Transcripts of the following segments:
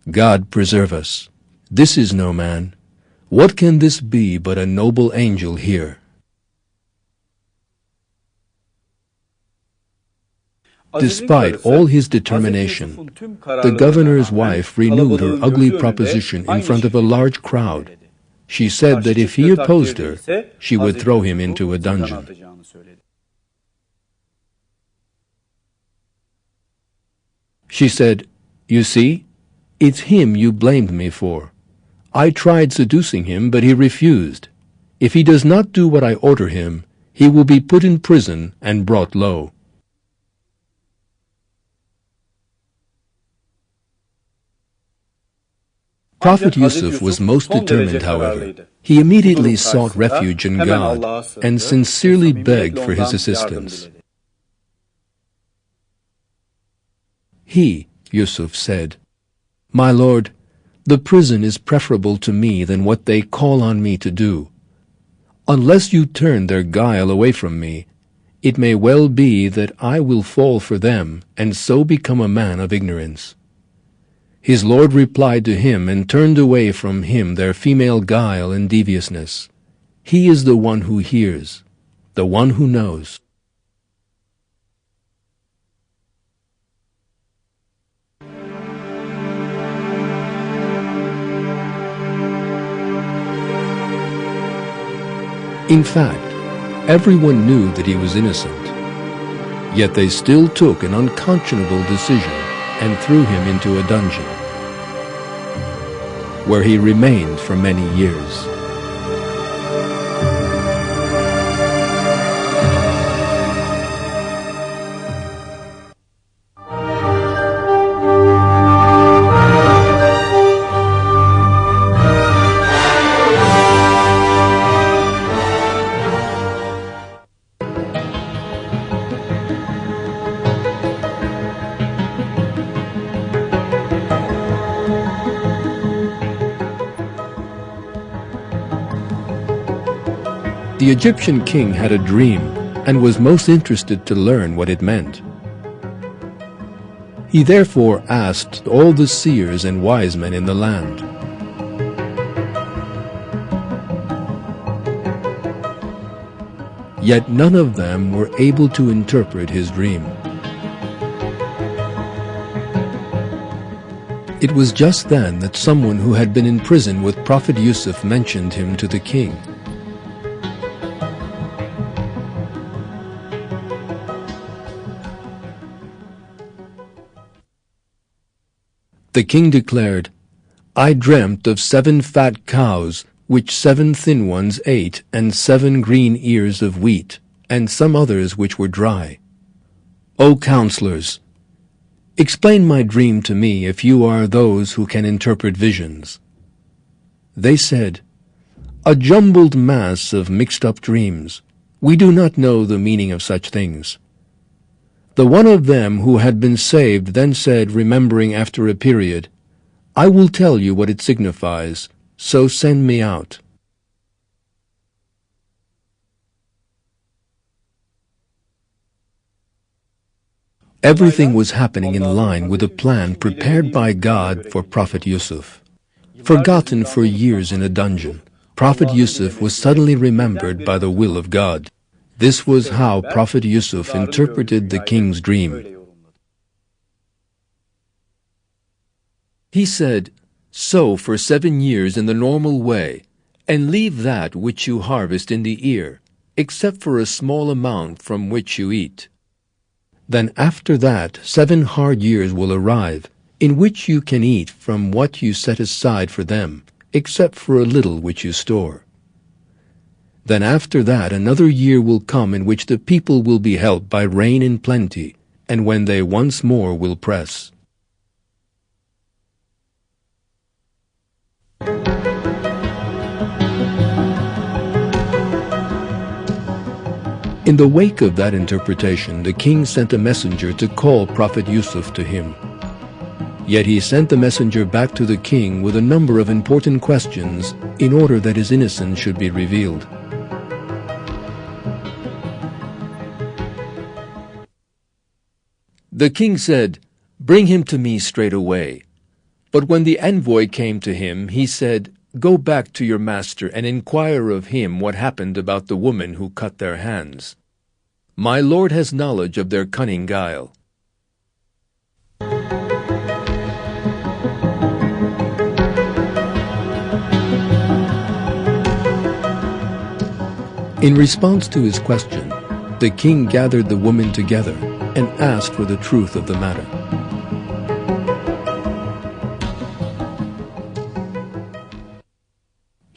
God preserve us! This is no man. What can this be but a noble angel here? Despite all his determination, the governor's wife renewed her ugly proposition in front of a large crowd. She said that if he opposed her, she would throw him into a dungeon. She said, "You see, it's him you blamed me for. I tried seducing him, but he refused. If he does not do what I order him, he will be put in prison and brought low." Prophet Yusuf was most determined, however. He immediately sought refuge in God and sincerely begged for his assistance. He, Yusuf, said, "My Lord, the prison is preferable to me than what they call on me to do. Unless you turn their guile away from me, it may well be that I will fall for them and so become a man of ignorance." His Lord replied to him and turned away from him their female guile and deviousness. He is the one who hears, the one who knows. In fact, everyone knew that he was innocent. Yet they still took an unconscionable decision and threw him into a dungeon, where he remained for many years. The Egyptian king had a dream and was most interested to learn what it meant. He therefore asked all the seers and wise men in the land. Yet none of them were able to interpret his dream. It was just then that someone who had been in prison with Prophet Yusuf mentioned him to the king. The king declared, "I dreamt of 7 fat cows, which 7 thin ones ate, and 7 green ears of wheat, and some others which were dry. O counselors, explain my dream to me if you are those who can interpret visions." They said, "A jumbled mass of mixed-up dreams. We do not know the meaning of such things." The one of them who had been saved then said, remembering after a period, "I will tell you what it signifies, so send me out." Everything was happening in line with a plan prepared by God for Prophet Yusuf. Forgotten for years in a dungeon, Prophet Yusuf was suddenly remembered by the will of God. This was how Prophet Yusuf interpreted the king's dream. He said, "Sow for 7 years in the normal way, and leave that which you harvest in the ear, except for a small amount from which you eat. Then after that 7 hard years will arrive, in which you can eat from what you set aside for them, except for a little which you store. Then after that another year will come in which the people will be helped by rain in plenty, and when they once more will press." In the wake of that interpretation, the king sent a messenger to call Prophet Yusuf to him. Yet he sent the messenger back to the king with a number of important questions in order that his innocence should be revealed. The king said, "Bring him to me straight away." But when the envoy came to him, he said, "Go back to your master and inquire of him what happened about the woman who cut their hands. My lord has knowledge of their cunning guile." In response to his question, the king gathered the women together and asked for the truth of the matter.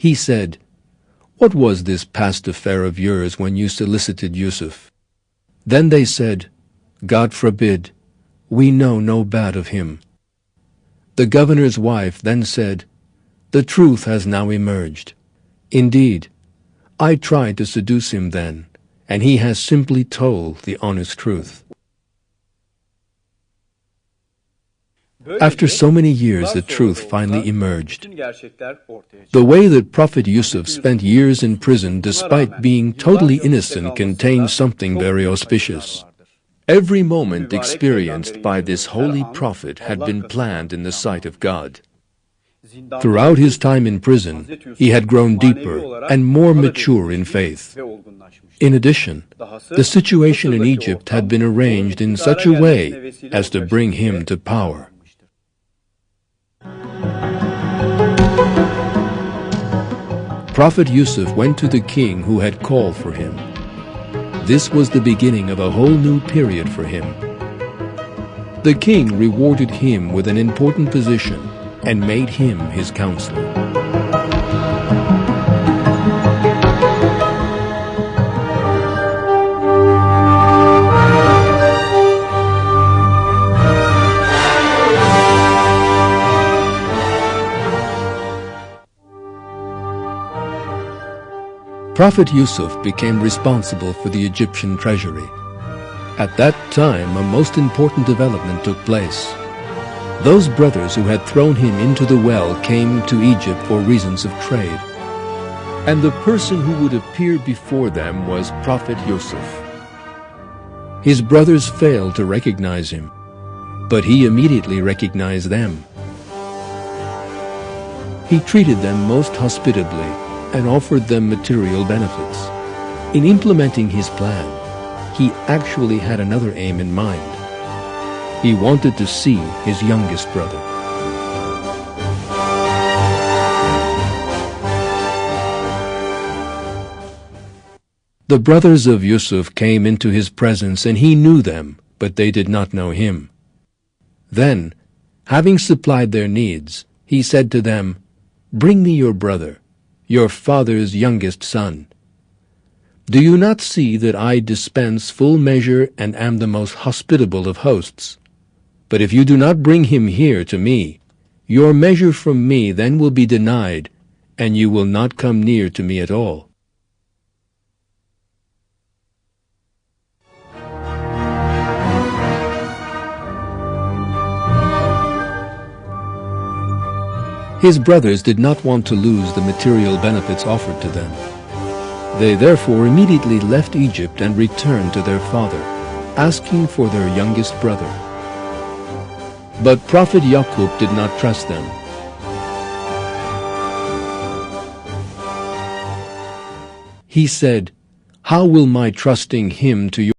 He said, "What was this past affair of yours when you solicited Yusuf?" Then they said, "God forbid, we know no bad of him." The governor's wife then said, "The truth has now emerged. Indeed, I tried to seduce him then, and he has simply told the honest truth." After so many years, the truth finally emerged. The way that Prophet Yusuf spent years in prison despite being totally innocent contains something very auspicious. Every moment experienced by this holy prophet had been planned in the sight of God. Throughout his time in prison, he had grown deeper and more mature in faith. In addition, the situation in Egypt had been arranged in such a way as to bring him to power. Prophet Yusuf went to the king who had called for him. This was the beginning of a whole new period for him. The king rewarded him with an important position and made him his counselor. Prophet Yusuf became responsible for the Egyptian treasury. At that time, a most important development took place. Those brothers who had thrown him into the well came to Egypt for reasons of trade. And the person who would appear before them was Prophet Yusuf. His brothers failed to recognize him, but he immediately recognized them. He treated them most hospitably and offered them material benefits. In implementing his plan, he actually had another aim in mind. He wanted to see his youngest brother. The brothers of Yusuf came into his presence, and he knew them, but they did not know him. Then, having supplied their needs, he said to them, "Bring me your brother, your father's youngest son. Do you not see that I dispense full measure and am the most hospitable of hosts? But if you do not bring him here to me, your measure from me then will be denied, and you will not come near to me at all." His brothers did not want to lose the material benefits offered to them. They therefore immediately left Egypt and returned to their father, asking for their youngest brother. But Prophet Yaqub did not trust them. He said, "How will my trusting him to